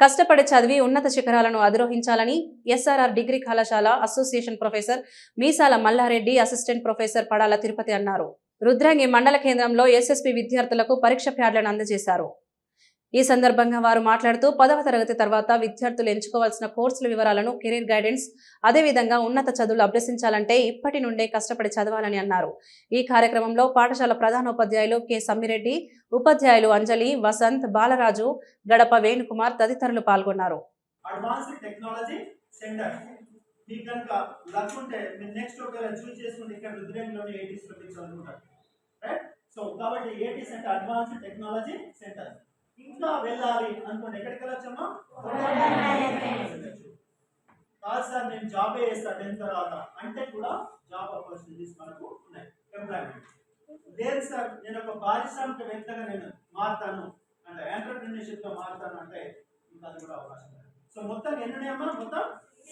కష్టపడి చదివి ఉన్నత శిఖరాలను అధిరోహించాలని ఎస్ఆర్ఆర్ డిగ్రీ కళాశాల అసోసియేషన్ ప్రొఫెసర్ మీసాల మల్లారెడ్డి, అసిస్టెంట్ ప్రొఫెసర్ పడాల తిరుపతి అన్నారు. రుద్రంగి మండల కేంద్రంలో ఎస్ఎస్పీ విద్యార్థులకు పరీక్ష ప్యాడ్లను అందజేశారు. ఈ సందర్భంగా వారు మాట్లాడుతూ 10వ తరగతి తర్వాత విద్యార్థులు ఎంచుకోవాల్సిన కోర్సుల వివరాలను, కెరీర్ గైడెన్స్, అదేవిధంగా ఉన్నత చదువులు అభ్యసించాలంటే ఇప్పటి నుండే కష్టపడి చదవాలని అన్నారు. ఈ కార్యక్రమంలో పాఠశాల ప్రధానోపాధ్యాయులు కె సమ్మిరెడ్డి, ఉపాధ్యాయులు అంజలి, వసంత్, బాలరాజు, గడప వేణుకుమార్ తదితరులు పాల్గొన్నారు. ఇంకా వెళ్ళాలి అనుకోండి, ఎక్కడికి వెళ్ళొచ్చమ్మా? కాదు సార్ నేను జాబే చేస్తా 10th తర్వాత అంటే కూడా జాబ్ ఆపర్చునిటీస్ మనకు ఉన్నాయి. ఎంప్లాయ్మెంట్ లేదు సార్ నేను ఒక పారిశ్రామికవేత్తగా నేను మారుతాను అంటే ఎంటర్‌ప్రెన్యూర్‌షిప్ గా మారుతాను అంటే ఇంకా అది కూడా అవకాశం ఉంది. సో మొత్తం ఎన్ని ఉన్నాయమ్మా? మొత్తం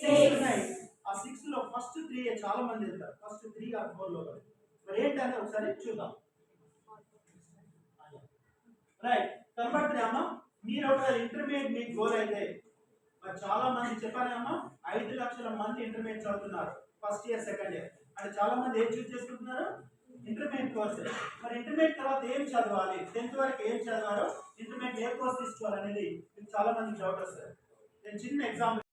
6 ఉన్నాయి. ఆ 6 లో ఫస్ట్ 3 చాలా మంది వెళ్తారు. ఫస్ట్ 3 ఆర్ 4 లో మరి ఏంటంటే ఒకసారి చూద్దాం. రైట్ కనబడుతుంది అమ్మా. మీరు ఒక ఇంటర్మీడియట్ మీకు గోల్ అయితే మరి చాలా మంది చెప్పాను అమ్మా 5 లక్షల మంది ఇంటర్మీడియట్ చదువుతున్నారు ఫస్ట్ ఇయర్ సెకండ్ ఇయర్ అంటే చాలా మంది ఏం చూస్ చేసుకుంటున్నారు ఇంటర్మీడియట్ కోర్స్. మరి ఇంటర్మీడియట్ తర్వాత ఏం చదవాలి, 10th వరకు ఏం చదవాలో ఇంటర్మీడియట్ ఏ కోర్స్ తీసుకోవాలి అనేది చాలా మంది డౌట్ వస్తుంది. నేను చిన్న ఎగ్జాంపుల్